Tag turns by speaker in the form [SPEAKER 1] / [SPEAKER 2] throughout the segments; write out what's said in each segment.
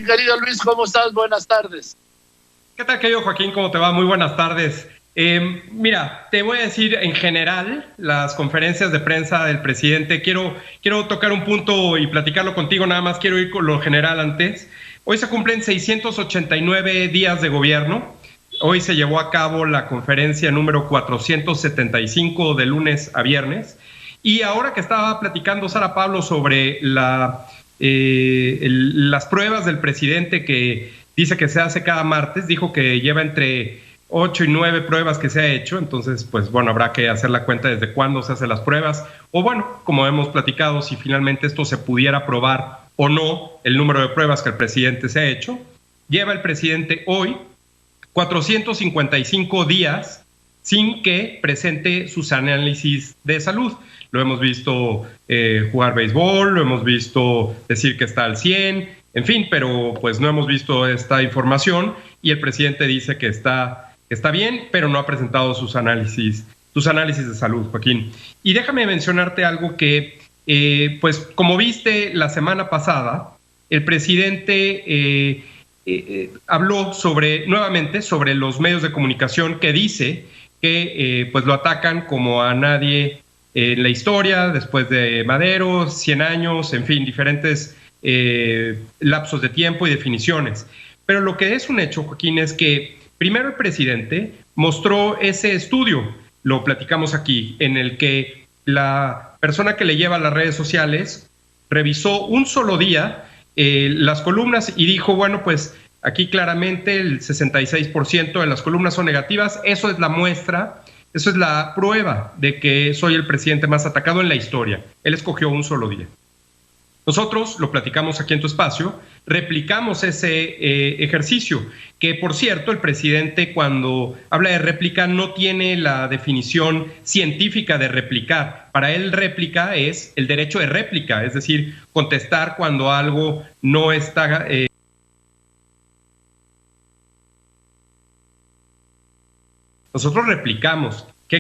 [SPEAKER 1] Querido Luis, ¿cómo estás? Buenas tardes.
[SPEAKER 2] ¿Qué tal, querido Joaquín? ¿Cómo te va? Muy buenas tardes. Mira, te voy a decir en general las conferencias de prensa del presidente. Quiero tocar un punto y platicarlo contigo, nada más quiero ir con lo general antes. Hoy se cumplen 689 días de gobierno. Hoy se llevó a cabo la conferencia número 475 de lunes a viernes. Y ahora que estaba platicando Sara Pablo sobre las pruebas del presidente que dice que se hace cada martes, dijo que lleva entre 8 y 9 pruebas que se ha hecho, entonces pues bueno, habrá que hacer la cuenta desde cuándo se hacen las pruebas, o bueno, como hemos platicado, si finalmente esto se pudiera probar o no, el número de pruebas que el presidente se ha hecho. Lleva el presidente hoy 455 días sin que presente sus análisis de salud. Lo hemos visto jugar béisbol, lo hemos visto decir que está al 100, en fin, pero pues no hemos visto esta información y el presidente dice que está bien, pero no ha presentado sus análisis de salud, Joaquín. Y déjame mencionarte algo que, pues como viste la semana pasada, el presidente habló nuevamente sobre los medios de comunicación que dice que pues lo atacan como a nadie en la historia, después de Madero, 100 años, en fin, diferentes lapsos de tiempo y definiciones. Pero lo que es un hecho, Joaquín, es que primero el presidente mostró ese estudio, lo platicamos aquí, en el que la persona que le lleva a las redes sociales revisó un solo día las columnas y dijo, bueno, pues aquí claramente el 66% de las columnas son negativas, eso es la muestra. Eso es la prueba de que soy el presidente más atacado en la historia. Él escogió un solo día. Nosotros, lo platicamos aquí en tu espacio, replicamos ese ejercicio, que por cierto, el presidente cuando habla de réplica no tiene la definición científica de replicar. Para él réplica es el derecho de réplica, es decir, contestar cuando algo no está... Nosotros replicamos, que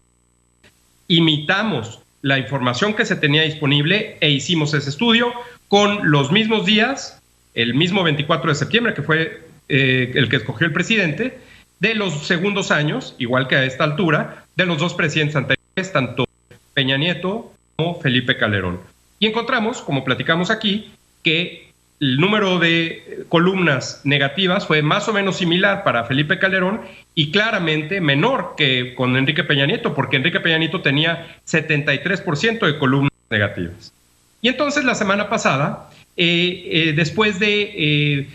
[SPEAKER 2] imitamos la información que se tenía disponible e hicimos ese estudio con los mismos días, el mismo 24 de septiembre, que fue el que escogió el presidente, de los segundos años, igual que a esta altura, de los dos presidentes anteriores, tanto Peña Nieto como Felipe Calderón. Y encontramos, como platicamos aquí, que el número de columnas negativas fue más o menos similar para Felipe Calderón y claramente menor que con Enrique Peña Nieto, porque Enrique Peña Nieto tenía 73% de columnas negativas. Y entonces la semana pasada, después de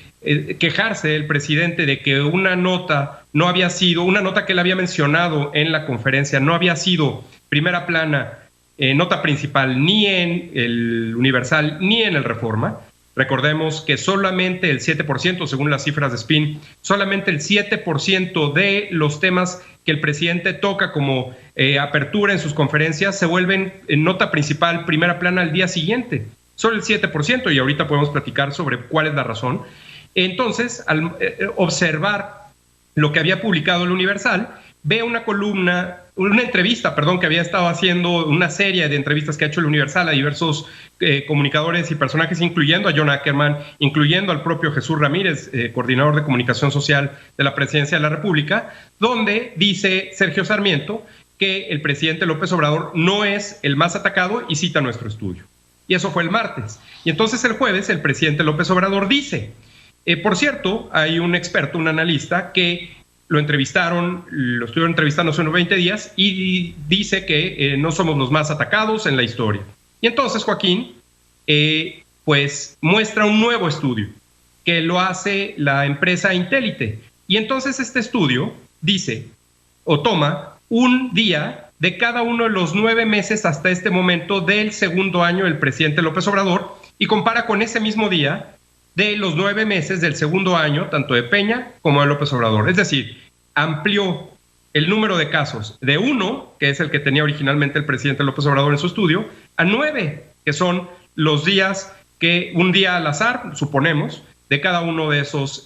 [SPEAKER 2] quejarse el presidente de que una nota que él había mencionado en la conferencia no había sido primera plana, nota principal, ni en el Universal ni en el Reforma. Recordemos que solamente el 7%, según las cifras de Spin, solamente el 7% de los temas que el presidente toca como apertura en sus conferencias se vuelven en nota principal, primera plana al día siguiente. Solo el 7%, y ahorita podemos platicar sobre cuál es la razón. Entonces, al observar lo que había publicado el Universal, ve una entrevista, que había estado haciendo, una serie de entrevistas que ha hecho el Universal a diversos comunicadores y personajes, incluyendo a John Ackerman, incluyendo al propio Jesús Ramírez, coordinador de comunicación social de la Presidencia de la República, donde dice Sergio Sarmiento que el presidente López Obrador no es el más atacado y cita nuestro estudio. Y eso fue el martes. Y entonces el jueves el presidente López Obrador dice, por cierto, hay un experto, un analista, que lo estuvieron entrevistando hace unos 20 días y dice que no somos los más atacados en la historia. Y entonces, Joaquín, pues muestra un nuevo estudio que lo hace la empresa Intélite. Y entonces este estudio dice, o toma un día de cada uno de los 9 meses hasta este momento del segundo año del presidente López Obrador y compara con ese mismo día de los 9 meses del segundo año, tanto de Peña como de López Obrador. Es decir, amplió el número de casos de 1, que es el que tenía originalmente el presidente López Obrador en su estudio, a 9, que son los días que, un día al azar, suponemos, de cada uno de esos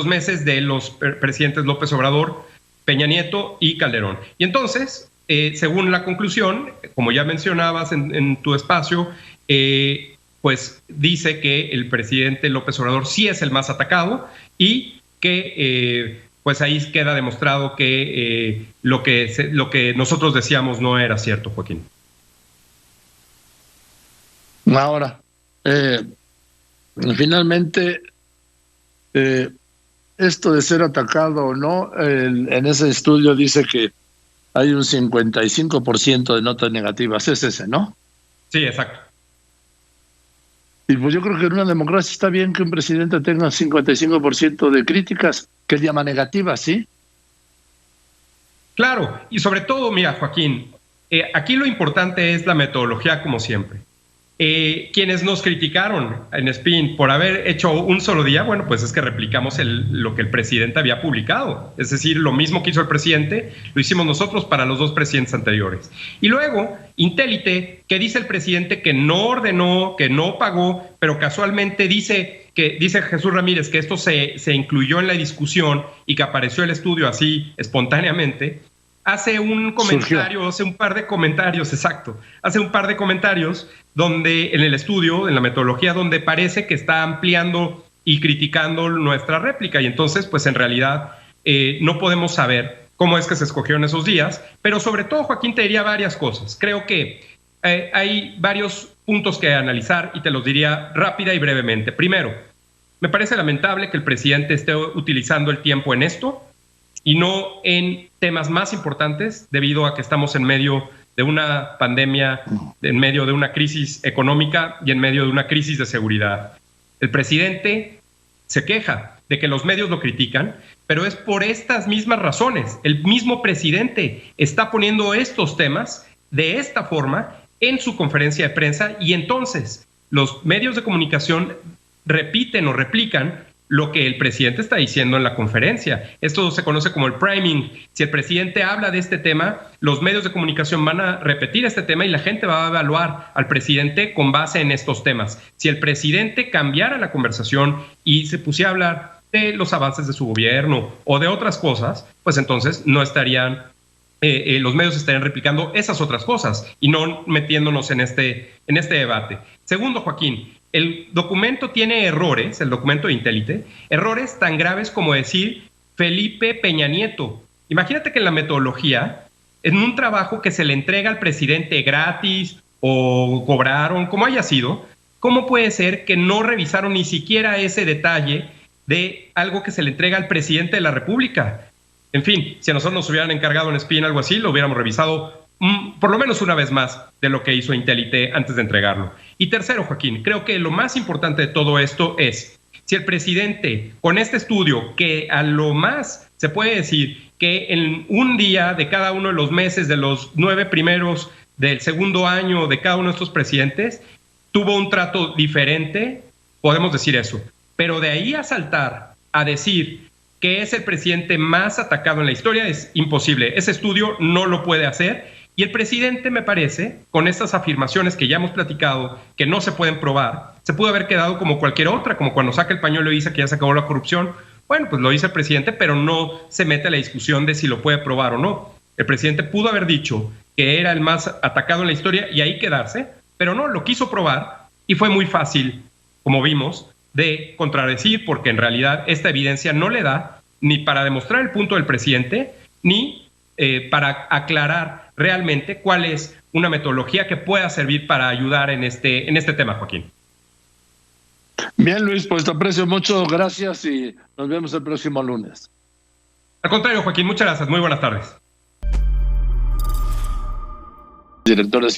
[SPEAKER 2] meses de los presidentes López Obrador, Peña Nieto y Calderón. Y entonces, según la conclusión, como ya mencionabas en tu espacio, pues dice que el presidente López Obrador sí es el más atacado y que pues ahí queda demostrado que lo que nosotros decíamos no era cierto, Joaquín.
[SPEAKER 1] Ahora, finalmente, esto de ser atacado o no, en ese estudio dice que hay un 55% de notas negativas, es ese, ¿no?
[SPEAKER 2] Sí, exacto.
[SPEAKER 1] Y pues yo creo que en una democracia está bien que un presidente tenga 55% de críticas, que él llama negativas, ¿sí?
[SPEAKER 2] Claro, y sobre todo, mira, Joaquín, aquí lo importante es la metodología, como siempre. Quienes nos criticaron en Spin por haber hecho un solo día, bueno, pues es que replicamos lo que el presidente había publicado. Es decir, lo mismo que hizo el presidente, lo hicimos nosotros para los dos presidentes anteriores. Y luego, Intélite, que dice el presidente que no ordenó, que no pagó, pero casualmente dice Jesús Ramírez que esto se incluyó en la discusión y que apareció el estudio así espontáneamente. Hace un comentario, hace un par de comentarios, exacto, hace un par de comentarios donde en el estudio, en la metodología, donde parece que está ampliando y criticando nuestra réplica y entonces, pues en realidad no podemos saber cómo es que se escogieron esos días, pero sobre todo, Joaquín, te diría varias cosas. Creo que hay varios puntos que analizar y te los diría rápida y brevemente. Primero, me parece lamentable que el presidente esté utilizando el tiempo en esto y no en temas más importantes, debido a que estamos en medio de una pandemia, en medio de una crisis económica y en medio de una crisis de seguridad. El presidente se queja de que los medios lo critican, pero es por estas mismas razones. El mismo presidente está poniendo estos temas de esta forma en su conferencia de prensa y entonces los medios de comunicación repiten o replican lo que el presidente está diciendo en la conferencia. Esto se conoce como el priming. Si el presidente habla de este tema, los medios de comunicación van a repetir este tema y la gente va a evaluar al presidente con base en estos temas. Si el presidente cambiara la conversación y se pusiera a hablar de los avances de su gobierno o de otras cosas, pues entonces no estarían, los medios estarían replicando esas otras cosas y no metiéndonos en este debate. Segundo, Joaquín, el documento tiene errores, el documento de Intélite, errores tan graves como decir Felipe Peña Nieto. Imagínate que en la metodología, en un trabajo que se le entrega al presidente gratis o cobraron, como haya sido, ¿cómo puede ser que no revisaron ni siquiera ese detalle de algo que se le entrega al presidente de la República? En fin, si a nosotros nos hubieran encargado en Spin algo así, lo hubiéramos revisado por lo menos una vez más de lo que hizo Intélite antes de entregarlo. Y tercero, Joaquín, creo que lo más importante de todo esto es, si el presidente, con este estudio, que a lo más se puede decir que en un día de cada uno de los meses de los 9 primeros del segundo año de cada uno de estos presidentes, tuvo un trato diferente, podemos decir eso. Pero de ahí a saltar a decir que es el presidente más atacado en la historia es imposible. Ese estudio no lo puede hacer. Y el presidente, me parece, con estas afirmaciones que ya hemos platicado, que no se pueden probar, se pudo haber quedado como cualquier otra, como cuando saca el pañuelo y dice que ya se acabó la corrupción. Bueno, pues lo dice el presidente, pero no se mete a la discusión de si lo puede probar o no. El presidente pudo haber dicho que era el más atacado en la historia y ahí quedarse, pero no, lo quiso probar y fue muy fácil, como vimos, de contradecir, porque en realidad esta evidencia no le da ni para demostrar el punto del presidente, ni para aclarar realmente cuál es una metodología que pueda servir para ayudar en este tema, Joaquín.
[SPEAKER 1] Bien, Luis, pues te aprecio mucho, gracias y nos vemos el próximo lunes.
[SPEAKER 2] Al contrario, Joaquín, muchas gracias, muy buenas tardes.
[SPEAKER 1] Director de